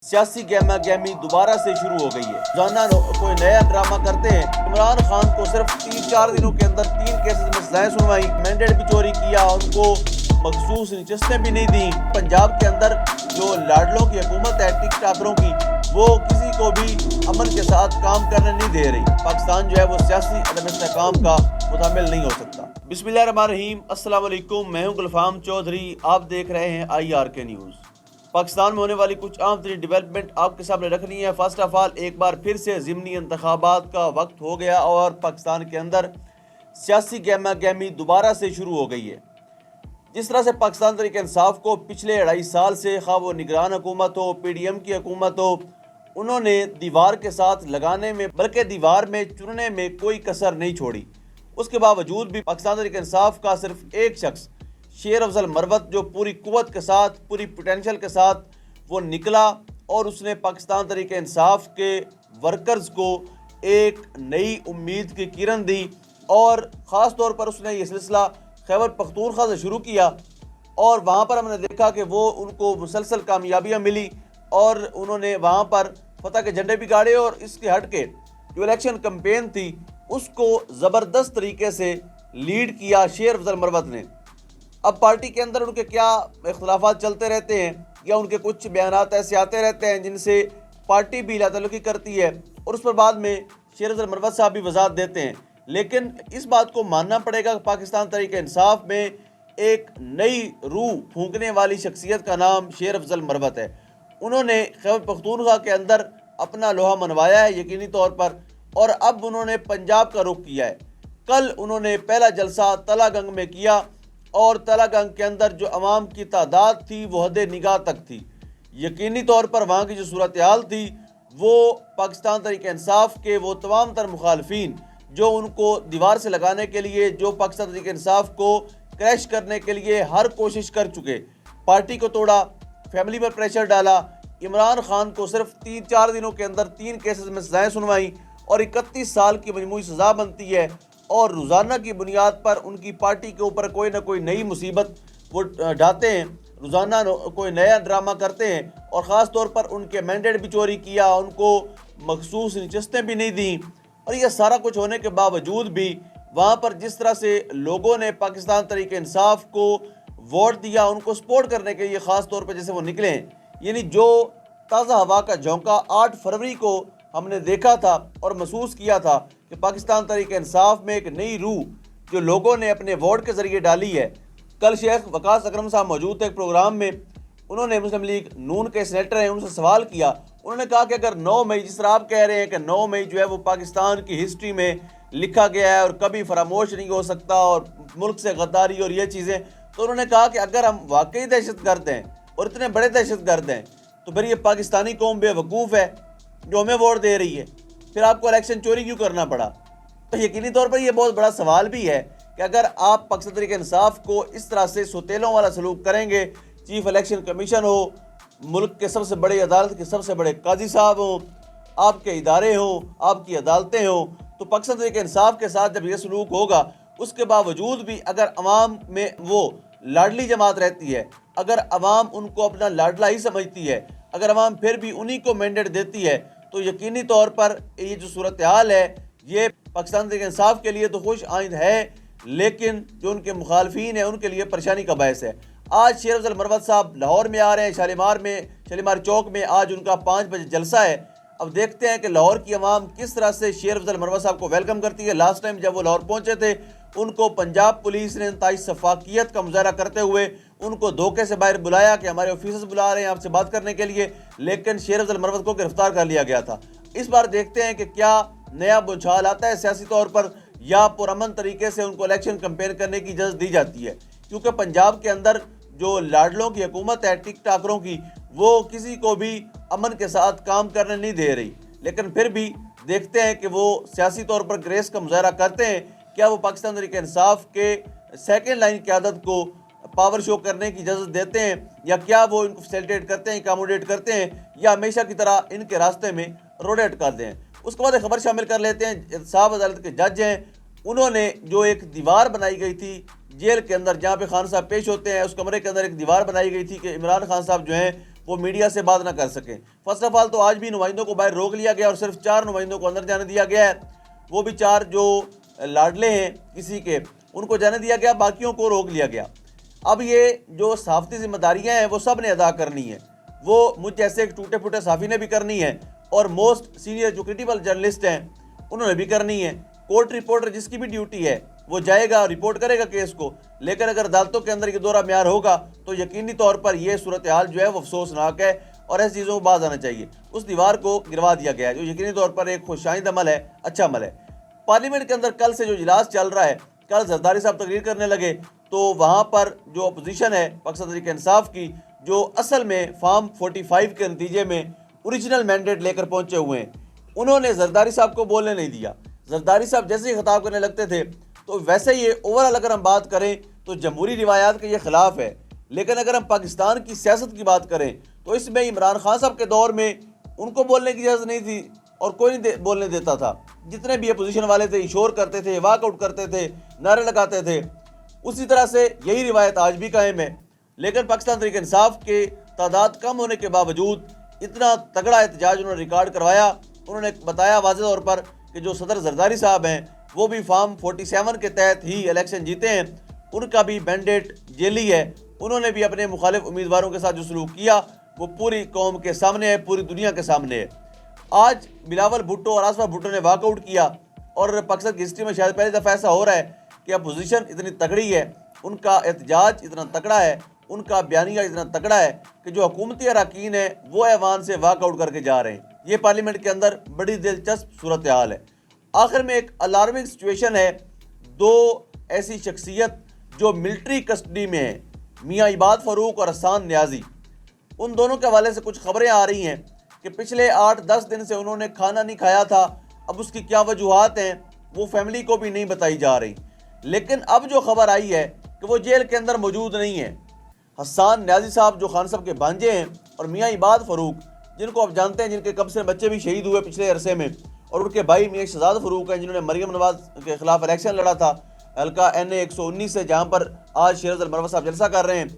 سیاسی گہما گہمی دوبارہ سے شروع ہو گئی ہے۔ روزانہ کوئی نیا ڈرامہ کرتے ہیں۔ عمران خان کو صرف 3-4 دنوں کے اندر 3 کیسز میں سزائیں سنوائی، مینڈیٹ بھی چوری کیا، ان کو مخصوص نشستیں بھی نہیں دیں۔ پنجاب کے اندر جو لاڈلوں کی حکومت ہے ٹک ٹاکروں کی، وہ کسی کو بھی امن کے ساتھ کام کرنے نہیں دے رہی۔ پاکستان جو ہے وہ سیاسی عدم استحکام کا متحمل نہیں ہو سکتا۔ بسم اللہ الرحمن الرحیم، السلام علیکم، میں ہوں گلفام چودھری، آپ دیکھ رہے ہیں IRK نیوز۔ پاکستان میں ہونے والی کچھ اہم ترین ڈیولپمنٹ آپ کے سامنے رکھنی ہے۔ فرسٹ آف آل، ایک بار پھر سے ضمنی انتخابات کا وقت ہو گیا اور پاکستان کے اندر سیاسی گہما گہمی دوبارہ سے شروع ہو گئی ہے۔ جس طرح سے پاکستان تحریک انصاف کو پچھلے 2.5 سال سے، خواہ وہ نگران حکومت ہو، PDM کی حکومت ہو، انہوں نے دیوار کے ساتھ لگانے میں بلکہ دیوار میں چننے میں کوئی کسر نہیں چھوڑی۔ اس کے باوجود بھی پاکستان تحریک انصاف کا صرف ایک شخص، شیر افضل مروت، جو پوری قوت کے ساتھ، پوری پوٹینشل کے ساتھ وہ نکلا اور اس نے پاکستان تحریک انصاف کے ورکرز کو ایک نئی امید کی کرن دی، اور خاص طور پر اس نے یہ سلسلہ خیبر پختونخوا سے شروع کیا، اور وہاں پر ہم نے دیکھا کہ وہ ان کو مسلسل کامیابیاں ملی اور انہوں نے وہاں پر فتح کے جھنڈے بھی گاڑے، اور اس کے ہٹ کے جو الیکشن کمپین تھی اس کو زبردست طریقے سے لیڈ کیا شیر افضل مروت نے۔ اب پارٹی کے اندر ان کے کیا اختلافات چلتے رہتے ہیں یا ان کے کچھ بیانات ایسے آتے رہتے ہیں جن سے پارٹی بھی لا تعلقی کرتی ہے، اور اس پر بعد میں شیر افضل مروت صاحب بھی وضاحت دیتے ہیں، لیکن اس بات کو ماننا پڑے گا کہ پاکستان تحریک انصاف میں ایک نئی روح پھونکنے والی شخصیت کا نام شیر افضل مروت ہے۔ انہوں نے خیبر پختونخوا کے اندر اپنا لوہا منوایا ہے یقینی طور پر، اور اب انہوں نے پنجاب کا رخ کیا ہے۔ کل انہوں نے پہلا جلسہ تلا گنگ میں کیا، اور تلا گنگ کے اندر جو عوام کی تعداد تھی وہ حد نگاہ تک تھی۔ یقینی طور پر وہاں کی جو صورتحال تھی وہ پاکستان تحریک انصاف کے وہ تمام تر مخالفین جو ان کو دیوار سے لگانے کے لیے، جو پاکستان تحریک انصاف کو کریش کرنے کے لیے ہر کوشش کر چکے، پارٹی کو توڑا، فیملی پر پریشر ڈالا، عمران خان کو صرف 3-4 دنوں کے اندر 3 کیسز میں سزائیں سنوائیں، اور 31 سال کی مجموعی سزا بنتی ہے، اور روزانہ کی بنیاد پر ان کی پارٹی کے اوپر کوئی نہ کوئی نئی مصیبت وہ ڈھاتے ہیں، روزانہ کوئی نیا ڈرامہ کرتے ہیں، اور خاص طور پر ان کے مینڈیٹ بھی چوری کیا، ان کو مخصوص نشستیں بھی نہیں دیں، اور یہ سارا کچھ ہونے کے باوجود بھی وہاں پر جس طرح سے لوگوں نے پاکستان تحریک انصاف کو ووٹ دیا، ان کو سپورٹ کرنے کے لیے خاص طور پر جیسے وہ نکلے ہیں، یعنی جو تازہ ہوا کا جھونکا 8 فروری کو ہم نے دیکھا تھا اور محسوس کیا تھا کہ پاکستان تحریک انصاف میں ایک نئی روح جو لوگوں نے اپنے ووٹ کے ذریعے ڈالی ہے۔ کل شیخ وقاص اکرم صاحب موجود تھے ایک پروگرام میں، انہوں نے مسلم لیگ نون کے سینیٹر ہیں، ان سے سوال کیا، انہوں نے کہا کہ اگر 9 مئی، جس طرح آپ کہہ رہے ہیں کہ 9 مئی جو ہے وہ پاکستان کی ہسٹری میں لکھا گیا ہے اور کبھی فراموش نہیں ہو سکتا، اور ملک سے غداری اور یہ چیزیں، تو انہوں نے کہا کہ اگر ہم واقعی دہشت گرد ہیں اور اتنے بڑے دہشت گرد ہیں تو پھر یہ پاکستانی قوم بے وقوف ہے جو ہمیں ووٹ دے رہی ہے، پھر آپ کو الیکشن چوری کیوں کرنا پڑا؟ تو یقینی طور پر یہ بہت بڑا سوال بھی ہے کہ اگر آپ پاکستان تحریک انصاف کو اس طرح سے سوتیلوں والا سلوک کریں گے، چیف الیکشن کمیشن ہو، ملک کے سب سے بڑے عدالت کے سب سے بڑے قاضی صاحب ہوں، آپ کے ادارے ہوں، آپ کی عدالتیں ہوں، تو پاکستان تحریک انصاف کے ساتھ جب یہ سلوک ہوگا، اس کے باوجود بھی اگر عوام میں وہ لاڈلی جماعت رہتی ہے، اگر عوام ان کو اپنا لاڈلا ہی سمجھتی ہے، اگر عوام پھر بھی انہی کو مینڈیٹ دیتی ہے، تو یقینی طور پر یہ جو صورتحال ہے یہ پاکستان تحریک انصاف کے لیے تو خوش آئند ہے، لیکن جو ان کے مخالفین ہیں ان کے لیے پریشانی کا باعث ہے۔ آج شیر افضل مروت صاحب لاہور میں آ رہے ہیں، شالیمار چوک میں آج ان کا 5 بجے جلسہ ہے۔ اب دیکھتے ہیں کہ لاہور کی عوام کس طرح سے شیر افضل مروت صاحب کو ویلکم کرتی ہے۔ لاسٹ ٹائم جب وہ لاہور پہنچے تھے، ان کو پنجاب پولیس نے انتہائی شفافیت کا مظاہرہ کرتے ہوئے ان کو دھوکے سے باہر بلایا کہ ہمارے آفیسرز بلا رہے ہیں آپ سے بات کرنے کے لیے، لیکن شیر افضل مروت کو گرفتار کر لیا گیا تھا۔ اس بار دیکھتے ہیں کہ کیا نیا بچھال آتا ہے سیاسی طور پر، یا پرامن طریقے سے ان کو الیکشن کمپین کرنے کی اجازت دی جاتی ہے، کیونکہ پنجاب کے اندر جو لاڈلوں کی حکومت ہے ٹک ٹاکروں کی، وہ کسی کو بھی امن کے ساتھ کام کرنے نہیں دے رہی، لیکن پھر بھی دیکھتے ہیں کہ وہ سیاسی طور پر گریس کا مظاہرہ کرتے ہیں۔ کیا وہ پاکستان تحریک انصاف کے سیکنڈ لائن قیادت کو پاور شو کرنے کی اجازت دیتے ہیں، یا کیا وہ ان کو فیسیلیٹیٹ کرتے ہیں، اکاموڈیٹ کرتے ہیں، یا ہمیشہ کی طرح ان کے راستے میں روڈیٹ کرتے ہیں؟ اس کے بعد ایک خبر شامل کر لیتے ہیں۔ احتساب عدالت کے جج ہیں، انہوں نے جو ایک دیوار بنائی گئی تھی جیل کے اندر جہاں پہ خان صاحب پیش ہوتے ہیں، اس کمرے کے اندر ایک دیوار بنائی گئی تھی کہ عمران خان صاحب جو ہیں وہ میڈیا سے بات نہ کر سکیں۔ فرسٹ آف آل تو آج بھی نمائندوں کو باہر روک لیا گیا اور صرف 4 نمائندوں کو اندر جانے دیا گیا ہے، وہ بھی 4 جو لاڈلے ہیں کسی کے، ان کو جانے دیا گیا، باقیوں کو روک لیا گیا۔ اب یہ جو صحافتی ذمہ داریاں ہیں وہ سب نے ادا کرنی ہیں، وہ مجھ جیسے ایک ٹوٹے پھوٹے صحافی نے بھی کرنی ہے، اور موسٹ سینئر جو کریڈیبل جرنلسٹ ہیں انہوں نے بھی کرنی ہے۔ کورٹ رپورٹر جس کی بھی ڈیوٹی ہے وہ جائے گا، رپورٹ کرے گا کیس کو، لیکن اگر عدالتوں کے اندر یہ دورہ معیار ہوگا تو یقینی طور پر یہ صورتحال جو ہے وہ افسوسناک ہے، اور ایسی چیزوں کو باز آنا چاہیے۔ اس دیوار کو گروا دیا گیا ہے جو یقینی طور پر ایک خوشائند عمل ہے، اچھا عمل ہے۔ پارلیمنٹ کے اندر کل سے جو اجلاس چل رہا ہے، کل زرداری صاحب تقریر کرنے لگے تو وہاں پر جو اپوزیشن ہے پاکستان تحریک انصاف کی، جو اصل میں فارم 45 کے نتیجے میں اوریجنل مینڈیٹ لے کر پہنچے ہوئے ہیں، انہوں نے زرداری صاحب کو بولنے نہیں دیا۔ زرداری صاحب جیسے ہی خطاب کرنے لگتے تھے تو ویسے یہ اوورال اگر ہم بات کریں تو جمہوری روایات کے یہ خلاف ہے، لیکن اگر ہم پاکستان کی سیاست کی بات کریں تو اس میں عمران خان صاحب کے دور میں ان کو بولنے کی اجازت نہیں تھی اور کوئی نہیں بولنے دیتا تھا۔ جتنے بھی اپوزیشن والے تھے شور کرتے تھے، واک آؤٹ کرتے تھے، نعرے لگاتے تھے۔ اسی طرح سے یہی روایت آج بھی قائم ہے، لیکن پاکستان تحریک انصاف کے تعداد کم ہونے کے باوجود اتنا تگڑا احتجاج انہوں نے ریکارڈ کروایا۔ انہوں نے بتایا واضح طور پر کہ جو صدر زرداری صاحب ہیں وہ بھی فارم 47 کے تحت ہی الیکشن جیتے ہیں، ان کا بھی مینڈیٹ جیلی ہے، انہوں نے بھی اپنے مخالف امیدواروں کے ساتھ جو سلوک کیا وہ پوری قوم کے سامنے ہے، پوری دنیا کے سامنے ہے۔ آج بلاول بھٹو اور آصفہ بھٹو نے واک آؤٹ کیا، اور پاکستان کی ہسٹری میں شاید پہلی دفعہ ایسا ہو رہا ہے کہ اپوزیشن اتنی تگڑی ہے، ان کا احتجاج اتنا تگڑا ہے، ان کا بیانیہ اتنا تگڑا ہے کہ جو حکومتی اراکین ہیں وہ ایوان سے واک آؤٹ کر کے جا رہے ہیں۔ یہ پارلیمنٹ کے اندر بڑی دلچسپ صورتحال ہے۔ آخر میں ایک الارمنگ سچویشن ہے، 2 ایسی شخصیت جو ملٹری کسٹڈی میں ہیں، میاں عباد فاروق اور حسان نیازی، ان دونوں کے حوالے سے کچھ خبریں آ رہی ہیں کہ پچھلے 8-10 دن سے انہوں نے کھانا نہیں کھایا تھا۔ اب اس کی کیا وجوہات ہیں وہ فیملی کو بھی نہیں بتائی جا رہی، لیکن اب جو خبر آئی ہے کہ وہ جیل کے اندر موجود نہیں ہیں۔ حسان نیازی صاحب جو خان صاحب کے بھانجے ہیں، اور میاں عباد فاروق جن کو آپ جانتے ہیں، جن کے قبض سے بچے بھی شہید ہوئے پچھلے عرصے میں، اور ان کے بھائی میاں شہزاد فاروق ہیں جنہوں نے مریم نواز کے خلاف الیکشن لڑا تھا حلقہ NA 119 سے، جہاں پر آج شیرز المروہ صاحب جلسہ کر رہے ہیں،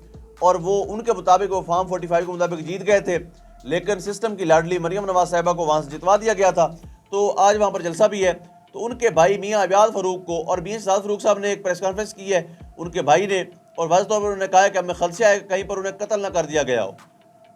اور وہ ان کے مطابق وہ فارم 45 کے مطابق جیت گئے تھے، لیکن سسٹم کی لاڈلی مریم نواز صاحبہ کو وہاں سے جتوا دیا گیا تھا، تو آج وہاں پر جلسہ بھی ہے۔ تو ان کے بھائی میاں عباد فاروق کو اور میاں شہزاد فاروق صاحب نے ایک پریس کانفرنس کی ہے ان کے بھائی نے، اور واضح طور پر انہوں نے کہا ہے کہ ہمیں خدشہ ہے کہ کہیں پر انہیں قتل نہ کر دیا گیا ہو،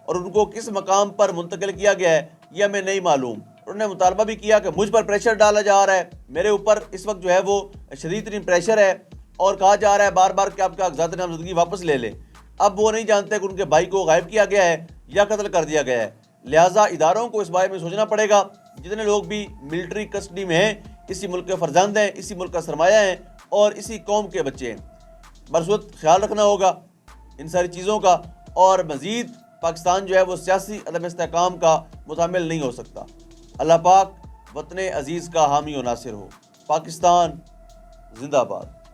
اور ان کو کس مقام پر منتقل کیا گیا ہے یہ ہمیں نہیں معلوم۔ انہوں نے مطالبہ بھی کیا کہ مجھ پر پریشر ڈالا جا رہا ہے، میرے اوپر اس وقت جو ہے وہ شدید ترین پریشر ہے، اور کہا جا رہا ہے بار بار کہ آپ کاغذات نامزدگی واپس لے لیں۔ اب وہ نہیں جانتے کہ ان کے بھائی کو غائب کیا گیا ہے یا قتل کر دیا گیا ہے، لہٰذا اداروں کو اس بارے میں سوچنا پڑے گا۔ جتنے لوگ بھی ملٹری کسٹڈی میں ہیں اسی ملک کے فرزند ہیں، اسی ملک کا سرمایہ ہیں، اور اسی قوم کے بچے ہیں۔ برسوت خیال رکھنا ہوگا ان ساری چیزوں کا، اور مزید پاکستان جو ہے وہ سیاسی عدم استحکام کا متحمل نہیں ہو سکتا۔ اللہ پاک وطن عزیز کا حامی و ناصر ہو۔ پاکستان زندہ باد۔